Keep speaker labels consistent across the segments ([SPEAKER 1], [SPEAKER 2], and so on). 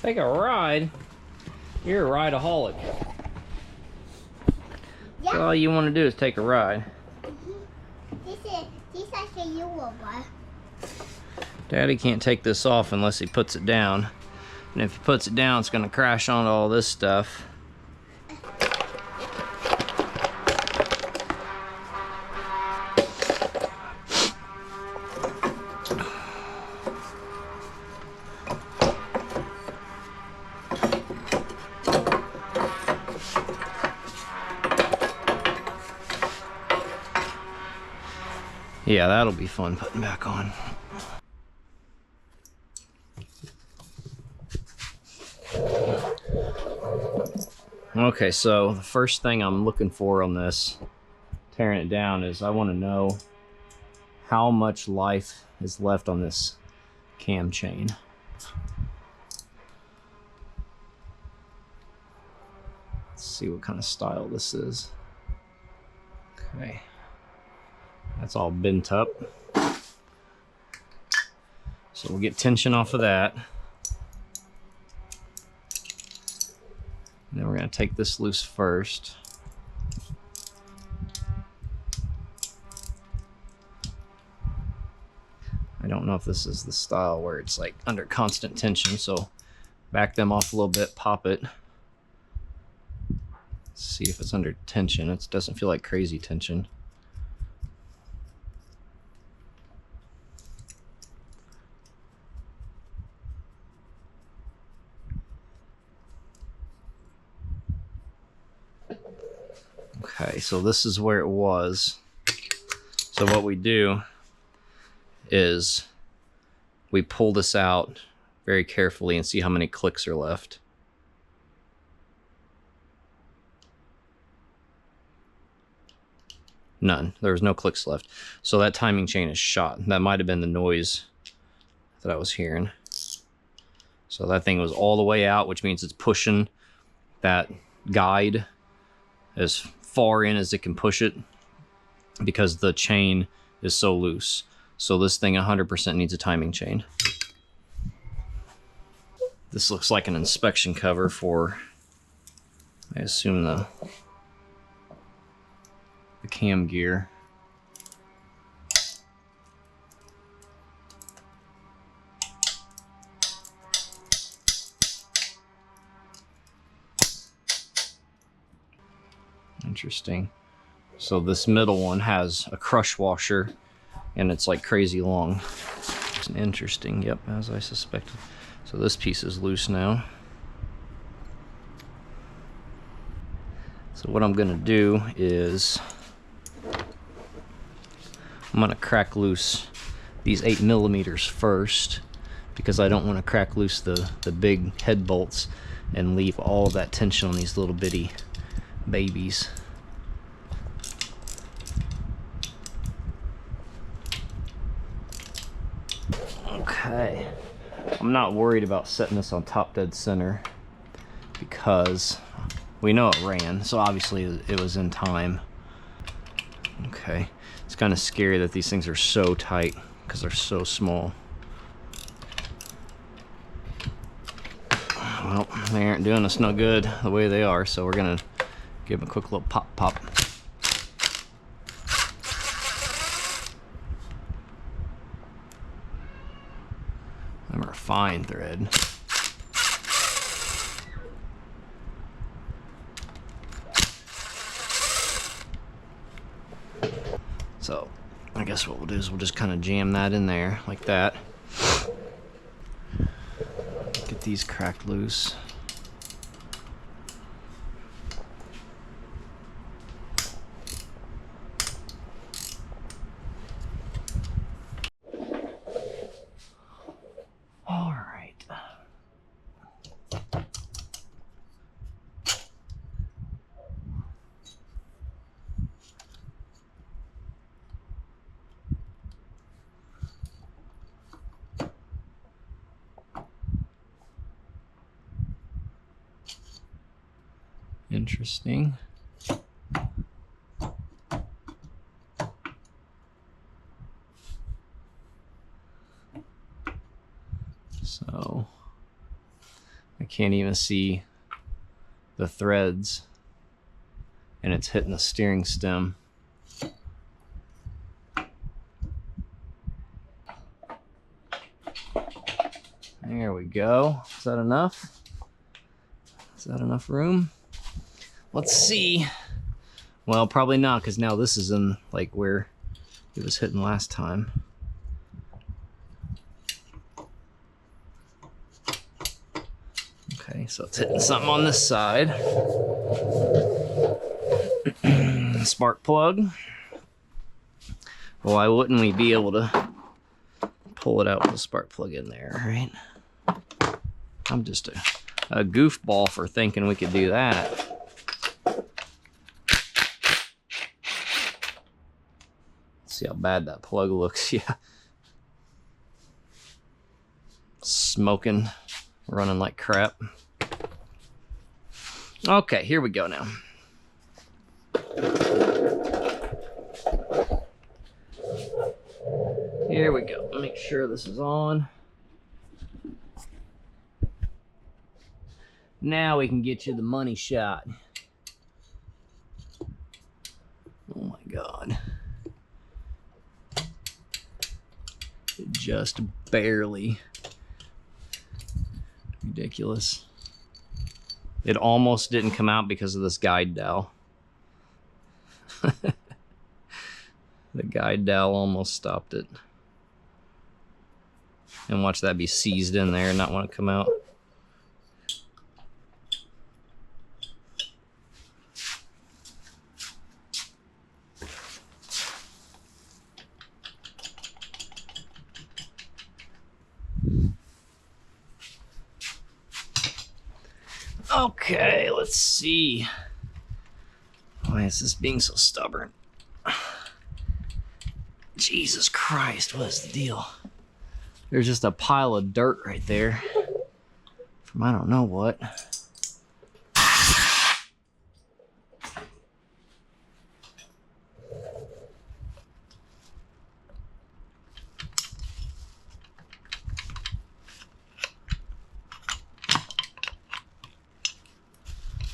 [SPEAKER 1] Take a ride? You're a rideaholic.
[SPEAKER 2] Yeah.
[SPEAKER 1] So all you want to do is take a ride.
[SPEAKER 2] This is a you one.
[SPEAKER 1] Daddy can't take this off unless he puts it down. And if he puts it down, it's going to crash onto all this stuff. Yeah, that'll be fun putting back on. Okay, so the first thing I'm looking for on this, tearing it down, is I want to know how much life is left on this cam chain. Let's see what kind of style this is. Okay. That's all bent up. So we'll get tension off of that. And then we're going to take this loose first. I don't know if this is the style where it's like under constant tension, so back them off a little bit, pop it. Let's see if it's under tension. It doesn't feel like crazy tension. Okay, so this is where it was. So what we do is we pull this out very carefully and see how many clicks are left. None. There was no clicks left. So that timing chain is shot. That might have been the noise that I was hearing. So that thing was all the way out, which means it's pushing that guide as far in as it can push it because the chain is so loose. So this thing 100% needs a timing chain. This looks like an inspection cover for, I assume, the cam gear. Interesting. So this middle one has a crush washer and it's like crazy long. It's interesting. Yep, as I suspected. So this piece is loose now. So what I'm gonna do is I'm gonna crack loose these 8mm first because I don't want to crack loose the big head bolts and leave all of that tension on these little bitty babies. Okay, I'm not worried about setting this on top dead center because we know it ran, so obviously it was in time. Okay, it's kind of scary that these things are so tight because they're so small. Well, they aren't doing us no good the way they are, so we're gonna give them a quick little pop pop. Them are fine thread. So I guess what we'll do is we'll just kind of jam that in there like that. Get these cracked loose. All right. Interesting. So can't even see the threads, and it's hitting the steering stem. There we go. Is that enough? Is that enough room? Let's see. Well, probably not, because now this is in like where it was hitting last time. Okay, so it's hitting something on this side. Spark plug. Why wouldn't we be able to pull it out with a spark plug in there, right? I'm just a goofball for thinking we could do that. See how bad that plug looks. Yeah. Smoking, running like crap. Okay, here we go now. Here we go. Make sure this is on. Now we can get you the money shot. Oh my God. Just barely. Ridiculous. It almost didn't come out because of this guide dowel. The guide dowel almost stopped it. And watch that be seized in there and not want to come out. Okay, let's see. Why is this being so stubborn? Jesus Christ, what is the deal? There's just a pile of dirt right there from I don't know what.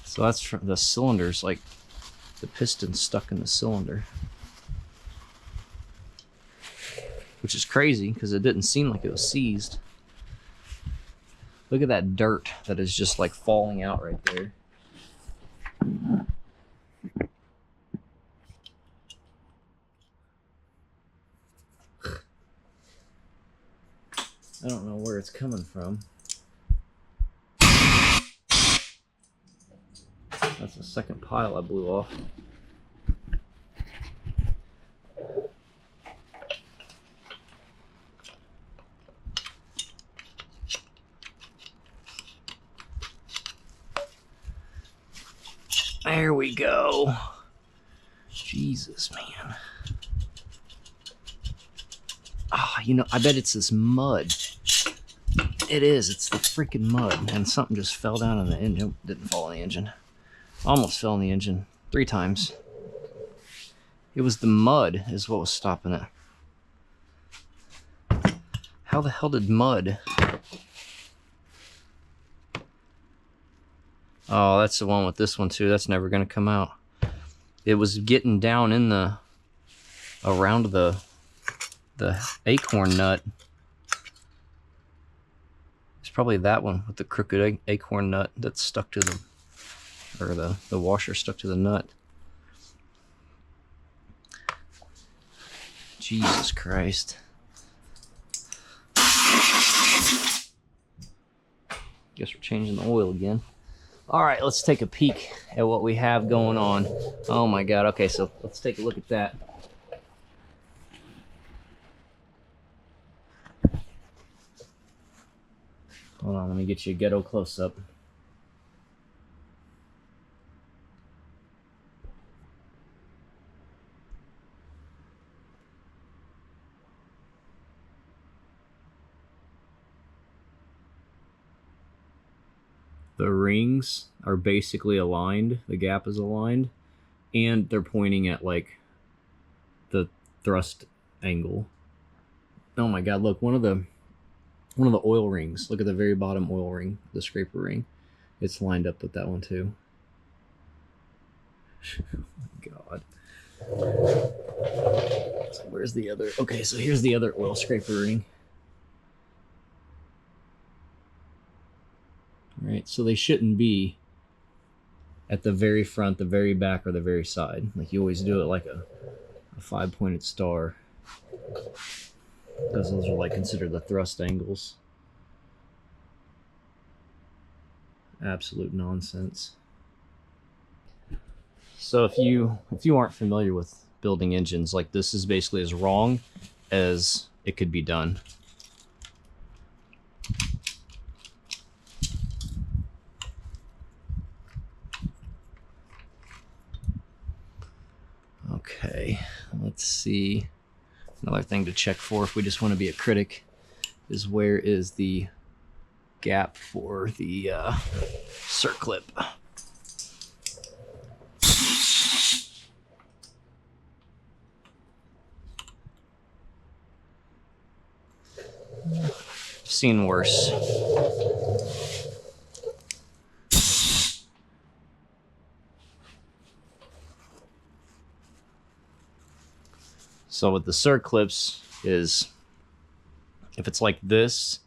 [SPEAKER 1] So that's from the cylinders, like the piston stuck in the cylinder. Which is crazy because it didn't seem like it was seized. Look at that dirt that is just like falling out right there. I don't know where it's coming from. That's the second pile I blew off. There we go. Jesus, man. Ah, you know, I bet it's this mud. It is. It's the freaking mud. And something just fell down in the engine. Didn't fall in the engine. Almost fell in the engine 3 times. It was the mud is what was stopping it. How the hell did mud? Oh, that's the one with this one too. That's never going to come out. It was getting down in the around the acorn nut. It's probably that one with the crooked acorn nut that's stuck to the, or the washer stuck to the nut. Jesus Christ. Guess we're changing the oil again. All right, let's take a peek at what we have going on. Oh my God, okay, so let's take a look at that. Hold on, let me get you a ghetto close-up. The rings are basically aligned, the gap is aligned, and they're pointing at like the thrust angle. Oh my God, look, one of the one of the oil rings. Look at the very bottom oil ring, the scraper ring. It's lined up with that one too. Oh my God. So where's the other? Okay, so here's the other oil scraper ring. All right, so they shouldn't be at the very front, the very back, or the very side. Like you always do it like a 5-pointed star, because those are like considered the thrust angles. Absolute nonsense. So if you aren't familiar with building engines, like this is basically as wrong as it could be done. Okay, let's see. Another thing to check for if we just want to be a critic is where is the gap for the circlip. Seen worse. So with the circlips is, if it's like this,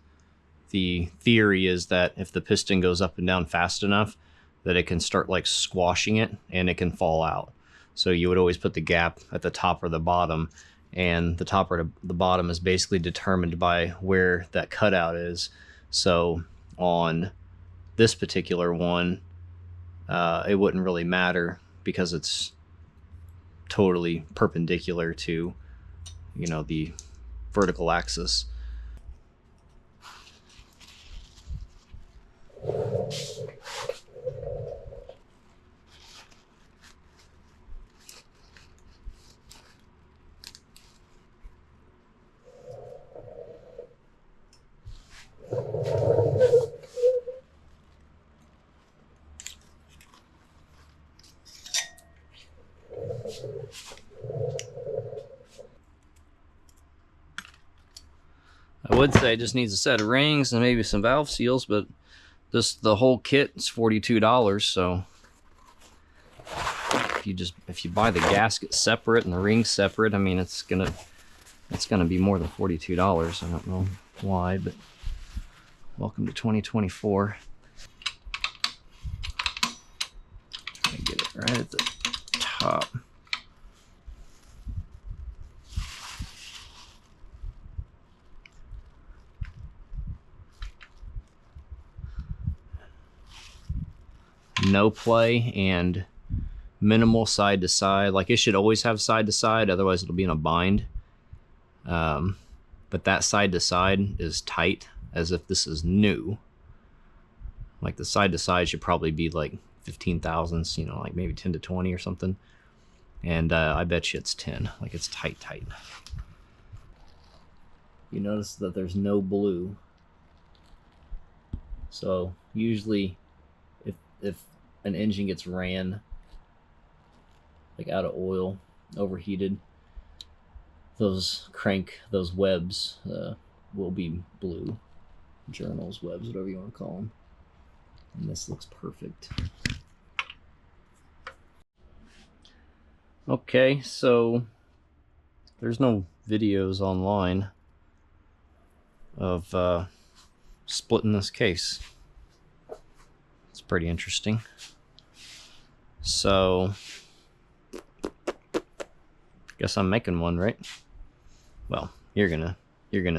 [SPEAKER 1] the theory is that if the piston goes up and down fast enough that it can start like squashing it and it can fall out. So you would always put the gap at the top or the bottom, and the top or the bottom is basically determined by where that cutout is. So on this particular one, it wouldn't really matter because it's totally perpendicular to, you know, the vertical axis. I would say it just needs a set of rings and maybe some valve seals, but the whole kit is $42. So if you buy the gasket separate and the rings separate, I mean it's gonna be more than $42. I don't know why, but welcome to 2024. Try to get it right at the top. No play and minimal side to side. Like it should always have side to side, otherwise it'll be in a bind. But that side to side is tight as if this is new. Like the side to side should probably be like 15 thousandths, you know, like maybe 10 to 20 or something. And I bet you it's 10. Like it's tight. You notice that there's no blue. So usually if an engine gets ran like out of oil, overheated, those webs will be blue. Journals, webs, whatever you want to call them. And this looks perfect. Okay, so there's no videos online of splitting this case. It's pretty interesting. So guess I'm making one, right? Well, you're gonna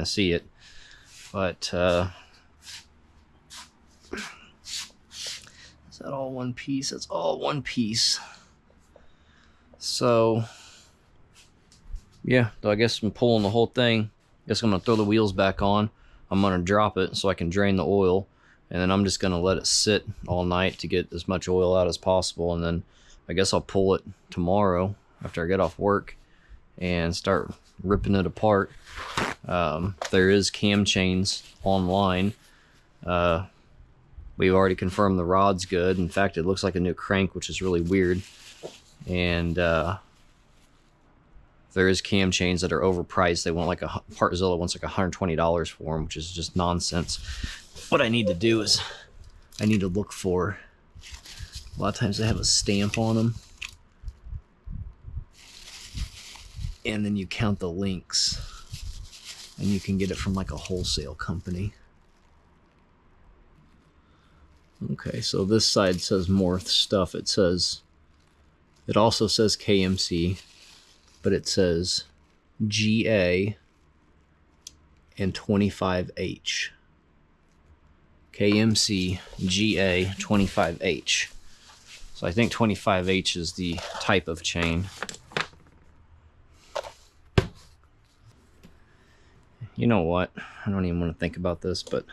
[SPEAKER 1] see it, but is that all one piece? It's all one piece. So yeah, I guess I'm pulling the whole thing. Guess I'm gonna throw the wheels back on. I'm gonna drop it so I can drain the oil, and then I'm just gonna let it sit all night to get as much oil out as possible, and then I guess I'll pull it tomorrow after I get off work and start ripping it apart. There is cam chains online. We've already confirmed the rod's good. In fact, it looks like a new crank, which is really weird. And there is cam chains that are overpriced. They want like Partzilla wants like $120 for them, which is just nonsense. What I need to do is I need to look for, a lot of times they have a stamp on them, and then you count the links, and you can get it from like a wholesale company. Okay, so this side says more stuff. It also says KMC, but it says GA and 25H. KMC GA 25H. So I think 25H is the type of chain. You know what? I don't even want to think about this, but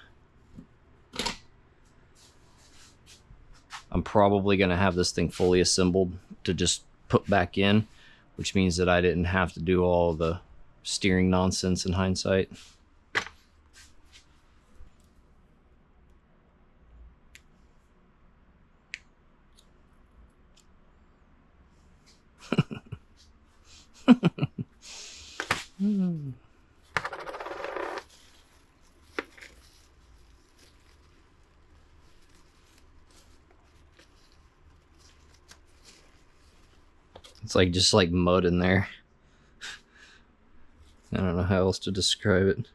[SPEAKER 1] I'm probably going to have this thing fully assembled to just put back in, which means that I didn't have to do all the steering nonsense in hindsight. It's like just like mud in there. I don't know how else to describe it.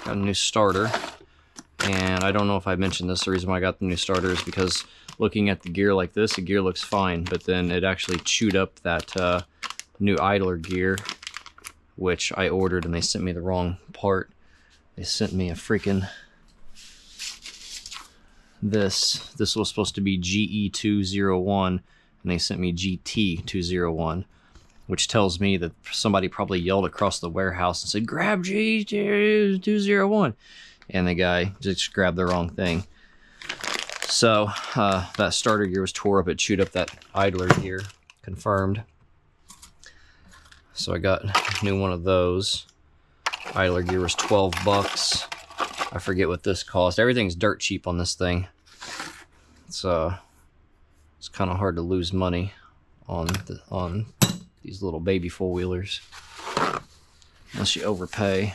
[SPEAKER 1] Got a new starter, and I don't know if I mentioned this. The reason why I got the new starter is because looking at the gear like this, the gear looks fine, but then it actually chewed up that new idler gear, which I ordered, and they sent me the wrong part. They sent me a freaking this was supposed to be GE201, and they sent me GT201, which tells me that somebody probably yelled across the warehouse and said, grab G201. And the guy just grabbed the wrong thing. So that starter gear was tore up. It chewed up that idler gear. Confirmed. So I got a new one of those. Idler gear was 12 bucks. I forget what this cost. Everything's dirt cheap on this thing. So it's kind of hard to lose money on these little baby four-wheelers unless you overpay.